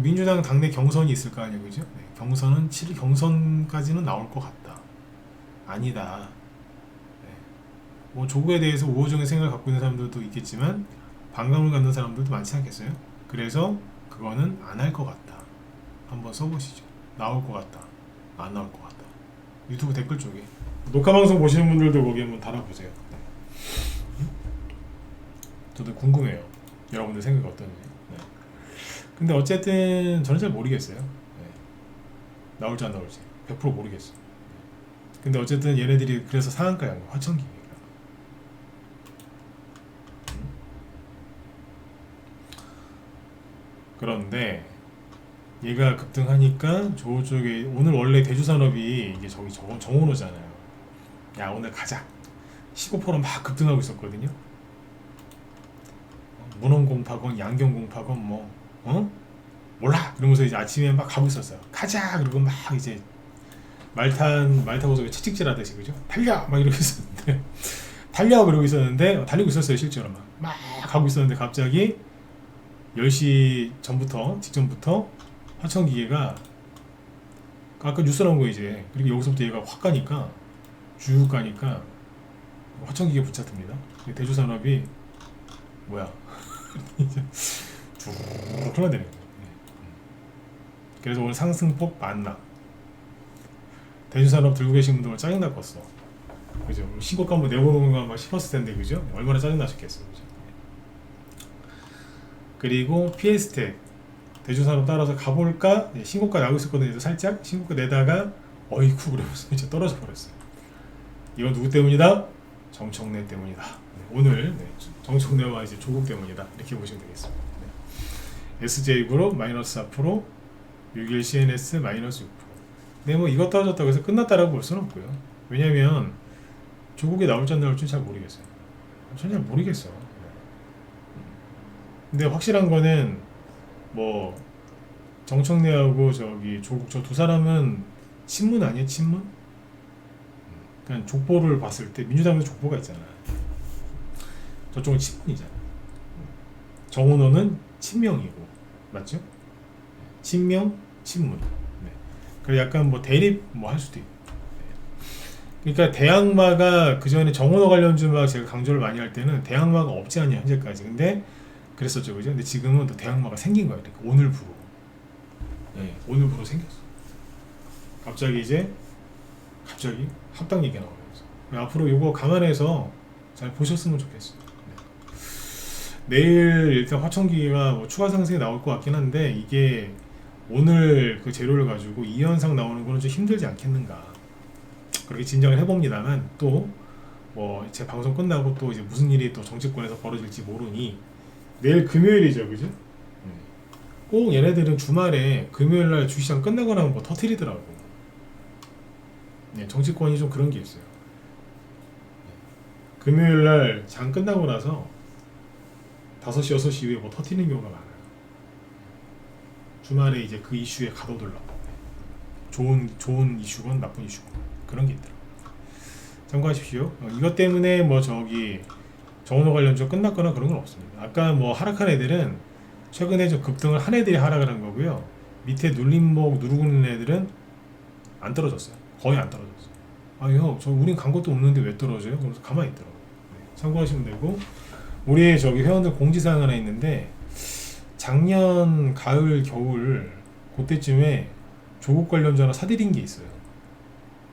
민주당 당내 경선이 있을 거 아니에요, 그죠? 네, 경선은 7일 경선까지는 나올 것 같다. 아니다. 네. 뭐 조국에 대해서 우호적인 생각을 갖고 있는 사람들도 있겠지만 반감을 갖는 사람들도 많지 않겠어요? 그래서 그거는 안 할 것 같다. 한번 써보시죠. 나올 것 같다. 안 나올 것 같다. 유튜브 댓글 쪽에 녹화 방송 보시는 분들도 거기 한번 달아보세요. 네. 저도 궁금해요. 여러분들 생각이 어떤지. 네. 근데 어쨌든 저는 잘 모르겠어요. 네. 나올지 안 나올지 100% 모르겠어요. 근데 어쨌든 얘네들이 그래서 상한가에 한 거, 화천기계가. 그런데 얘가 급등하니까 저쪽에 오늘 원래 대주산업이 이게 저기 정원호잖아요. 야 오늘 가자. 15%막 급등하고 있었거든요. 문헌공파건 양경공파건 뭐 몰라 그러면서 이제 아침에 막 가고 있었어요. 가자 그리고 막 이제 말 타고서 채찍질 하듯이 그죠? 달려 막 이러고 있었는데 달려 그러고 있었는데 달리고 있었어요 실제로 막 가고 있었는데 갑자기 10시 전부터 직전부터 화천기계가 아까 뉴스 나온 거 이제 그리고 여기서부터 얘가 확 가니까 쭉 가니까 화천기계 붙잡힙니다. 대주산업이 뭐야 이제 쭉 흘러내리는 거예요. 그래서 오늘 상승폭 만나. 대주산업 들고 계신 분들 짜증났겠어. 그죠? 신고가 한번 내보는 거 막 싶었을 텐데 그죠? 얼마나 짜증나셨겠어요. 그죠? 그리고 PS텍 대주산업 따라서 가볼까? 신고가 나오고 있었거든요. 그래서 살짝 신고가 내다가 어이쿠 그러면서 이제 떨어져 버렸어요. 이건 누구 때문이다? 정청래 때문이다. 네, 오늘 정청래와 이제 조국 때문이다. 이렇게 보시면 되겠습니다. 네. SJ그룹 마이너스 4%, 61 CNS 마이너스 6%. 근데 뭐 이것 떨어졌다고 해서 끝났다라고 볼 수는 없고요. 왜냐면 조국이 나올지 안 나올지 잘 모르겠어요. 전혀 잘 모르겠어. 근데 확실한 거는 뭐 정청래하고 저기 조국 저 두 사람은 친문 아니에요? 친문? 그러니까 족보를 봤을 때 민주당에도 족보가 있잖아. 저쪽은 친문이잖아. 정은호는 친명이고 맞죠? 친명, 친문. 네. 그래 약간 뭐 대립 뭐 할 수도 있고. 네. 그러니까 대항마가 그 전에 정은호 관련주 막 제가 강조를 많이 할 때는 대항마가 없지 않냐 현재까지. 근데 그랬었죠, 그죠? 근데 지금은 또 대항마가 생긴 거예요. 그러니까 오늘부로. 네, 오늘부로 생겼어. 갑자기 합당 얘기가 나오면서 앞으로 이거 감안해서 잘 보셨으면 좋겠어요. 네. 내일 일단 화천기가 뭐 추가 상승이 나올 것 같긴 한데 이게 오늘 그 재료를 가지고 이 현상 나오는 거는 좀 힘들지 않겠는가 그렇게 진정을 해봅니다만 또 뭐 제 방송 끝나고 또 이제 무슨 일이 또 정치권에서 벌어질지 모르니 내일 금요일이죠, 그죠? 꼭 얘네들은 주말에 금요일날 주시장 끝나고 나면 뭐 터트리더라고. 네, 정치권이 좀 그런 게 있어요. 금요일날 장 끝나고 나서 5시, 6시 이후에 뭐 터트리는 경우가 많아요. 주말에 이제 그 이슈에 가둬들라고. 좋은 이슈건 나쁜 이슈건 그런 게 있더라고요. 참고하십시오. 이것 때문에 뭐 저기 정은호 관련주 끝났거나 그런 건 없습니다. 아까 뭐 하락한 애들은 최근에 좀 급등을 한 애들이 하락을 한 거고요. 밑에 눌림목 누르고 있는 애들은 안 떨어졌어요. 거의 안 떨어졌어요. 아 형, 우린 간 것도 없는데 왜 떨어져요? 그래서 가만히 있더라고요. 네, 참고하시면 되고 우리 저기 회원들 공지사항 하나 있는데 작년 가을 겨울 그때쯤에 조국 관련주 하나 사드린 게 있어요.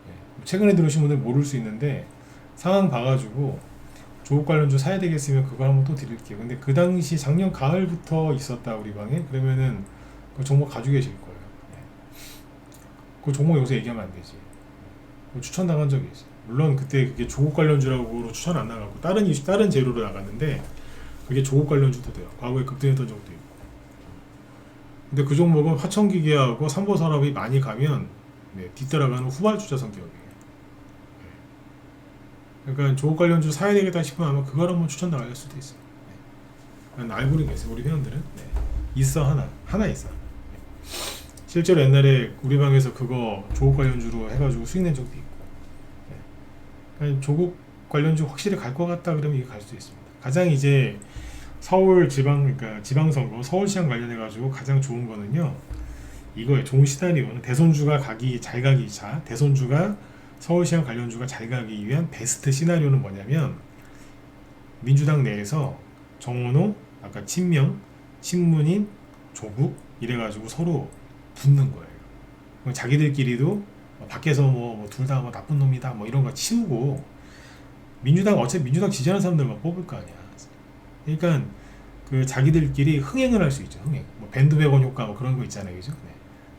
네, 최근에 들으신 분들 모를 수 있는데 상황 봐가지고 조국 관련주 사야 되겠으면 그거 한번 또 드릴게요. 근데 그 당시 작년 가을부터 있었다 우리 방에. 그러면은 그 종목 가지고 계실 거예요. 네. 그 종목 여기서 얘기하면 안 되지. 추천 당한 적이 있어요. 물론 그때 그게 조국 관련주라고 추천 안 나가고 다른 이슈 다른 재료로 나갔는데 그게 조국 관련주도 돼요. 과거에 급등했던 적도 있고. 근데 그 종목은 화천기계하고 삼보산업이 많이 가면 네, 뒤따라가는 후발주자 성격이에요. 그러니까 조국 관련주 사야 되겠다 싶으면 아마 그걸 한번 추천 나갈 수도 있어요. 알고는 계세요. 우리 회원들은 있어. 하나 있어. 실제로 옛날에 우리 방에서 그거 조국 관련주로 해가지고 수익 낸 적도 있고. 그러니까 조국 관련주 확실히 갈 것 같다 그러면 이게 갈 수 있습니다. 가장 이제 서울 그러니까 지방선거, 서울시장 관련해가지고 가장 좋은 거는요, 이거에 좋은 시나리오는 대선주가 잘 가기 대선주가 서울시장 관련주가 잘 가기 위한 베스트 시나리오는 뭐냐면, 민주당 내에서 정원호, 아까 친명, 친문인, 조국 이래가지고 서로 붙는 거예요. 자기들끼리도 밖에서 둘 다 나쁜 놈이다 이런 거 치우고, 어차피 민주당 지지하는 사람들만 뽑을 거 아니야. 그러니까 그 자기들끼리 흥행을 할 수 있죠. 흥행. 밴드웨건 효과 그런 거 있잖아요, 그죠?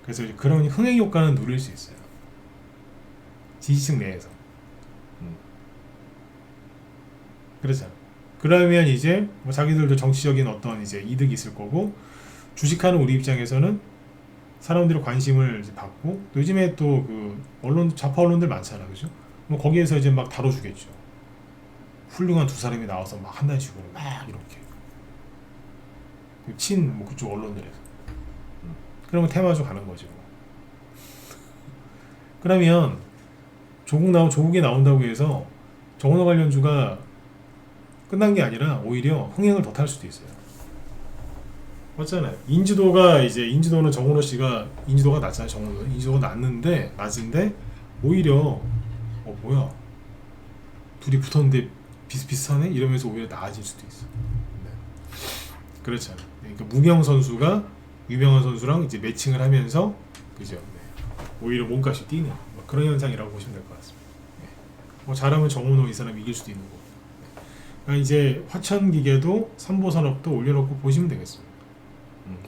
그래서 그런 흥행 효과는 누릴 수 있어요. 지지층 내에서. 그렇죠. 그러면 이제 자기들도 정치적인 어떤 이제 이득이 있을 거고, 주식하는 우리 입장에서는 사람들의 관심을 이제 받고, 또 요즘에 또 그 좌파 언론들 많잖아, 그죠? 거기에서 이제 막 다뤄주겠죠. 훌륭한 두 사람이 나와서 막 한단 식으로 막 이렇게 그쪽 언론들에서 그러면 테마주 가는 거죠. 그러면 조국이 나온다고 해서 정원호 관련주가 끝난 게 아니라 오히려 흥행을 더 탈 수도 있어요. 맞잖아요. 인지도는 정원호 씨가 인지도가 낮잖아요. 정원호는 인지도가 낮은데 오히려 뭐야 둘이 붙었는데 비슷비슷하네 이러면서 오히려 나아질 수도 있어. 그렇잖아요. 그러니까 무명 선수가 유명한 선수랑 이제 매칭을 하면서, 그죠? 오히려 몸값이 뛰는 그런 현상이라고 보시면 될 것 같습니다. 잘하면 정원호 이 사람 이길 수도 있는 거고. 그러니까 이제 화천기계도 삼보산업도 올려놓고 보시면 되겠습니다.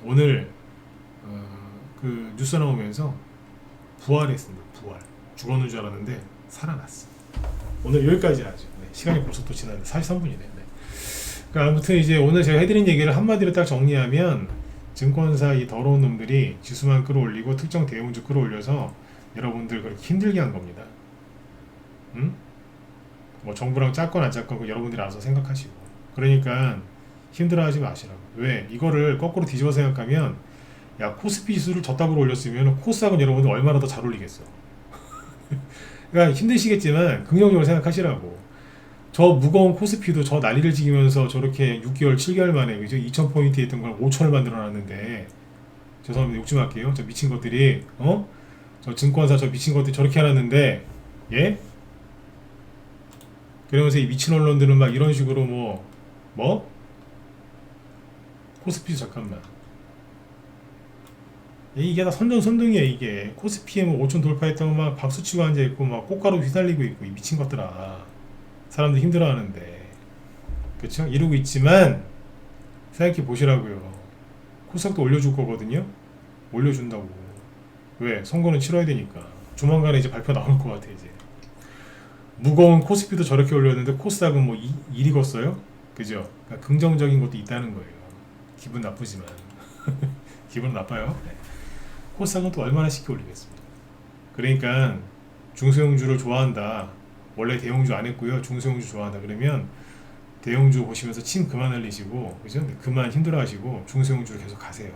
오늘 그 뉴스 나오면서 부활했습니다. 죽었는 줄 알았는데 살아났어. 오늘 여기까지 하죠. 시간이 벌써 또 지났는데 43분이네. 그러니까 아무튼 이제 오늘 제가 해드린 얘기를 한마디로 딱 정리하면, 증권사 이 더러운 놈들이 지수만 끌어올리고 특정 대형주 끌어올려서 여러분들 그렇게 힘들게 한 겁니다. 정부랑 짰건 안 짰건 여러분들이 알아서 생각하시고. 그러니까 힘들어하지 마시라고. 왜? 이거를 거꾸로 뒤집어 생각하면, 야, 코스피 지수를 저따구로 올렸으면 코스닥은 여러분들 얼마나 더 잘 올리겠어. 그러니까 힘드시겠지만 긍정적으로 생각하시라고. 저 무거운 코스피도 저 난리를 지기면서 저렇게 6개월, 7개월 만에 그죠? 2,000포인트 했던 걸 5,000을 만들어놨는데, 죄송합니다. 욕 좀 할게요. 저 미친 것들이 저 증권사 저 미친 것들이 저렇게 해놨는데, 예? 그러면서 이 미친 언론들은 막 이런 식으로 코스피 잠깐만. 이게 다 선전선동이야. 이게 코스피에 5천 돌파했다고 막 박수치고 앉아있고 막 꽃가루 휘날리고 있고, 이 미친 것들아. 사람들 힘들어하는데, 그쵸? 이러고 있지만 생각해 보시라고요. 코스닥도 올려줄 거거든요. 올려준다고. 왜? 선거는 치러야 되니까. 조만간에 이제 발표 나올 것 같아. 이제 무거운 코스피도 저렇게 올렸는데 코스닥은 일 익었어요? 그죠? 그러니까 긍정적인 것도 있다는 거예요. 기분 나쁘지만 기분 나빠요. 코스닥은 또 얼마나 쉽게 올리겠습니다. 그러니까 중소형주를 좋아한다, 원래 대형주 안 했고요, 중소형주 좋아한다 그러면 대형주 보시면서 침 그만 흘리시고, 그죠? 그만 힘들어하시고 중소형주를 계속 가세요.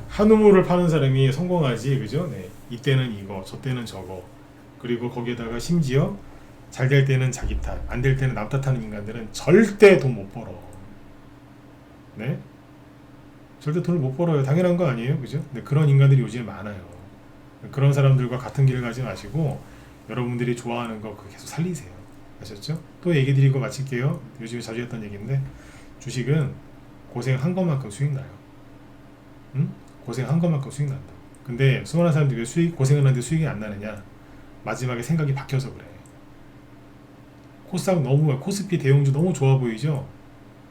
한우물을 파는 사람이 성공하지, 그죠? 이때는 이거, 저 때는 저거, 그리고 거기에다가 심지어 잘 될 때는 자기 탓, 안 될 때는 남 탓하는 인간들은 절대 돈 못 벌어. 절대 돈을 못 벌어요. 당연한 거 아니에요, 그죠? 근데 그런 인간들이 요즘에 많아요. 그런 사람들과 같은 길을 가지 마시고 여러분들이 좋아하는 거 그거 계속 살리세요. 아셨죠? 또 얘기 드리고 마칠게요. 요즘에 자주 했던 얘기인데, 주식은 고생한 것만큼 수익 나요. 고생한 것만큼 수익 난다. 근데 수많은 사람들이 왜 고생을 하는데 수익이 안 나느냐? 마지막에 생각이 바뀌어서 그래. 코스닥 코스피 대형주 너무 좋아 보이죠?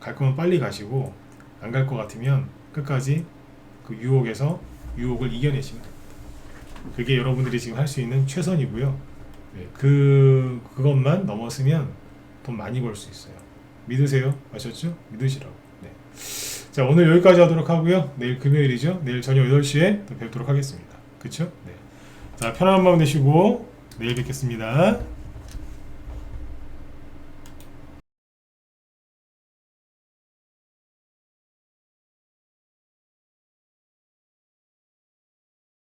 갈 거면 빨리 가시고, 안 갈 것 같으면 끝까지 그 유혹을 이겨내시면 됩니다. 그게 여러분들이 지금 할 수 있는 최선이고요. 그것만 넘었으면 돈 많이 벌 수 있어요. 믿으세요? 아셨죠? 믿으시라고. 자, 오늘 여기까지 하도록 하고요. 내일 금요일이죠. 내일 저녁 8시에 또 뵙도록 하겠습니다. 그쵸? 자, 편안한 밤 되시고 내일 뵙겠습니다.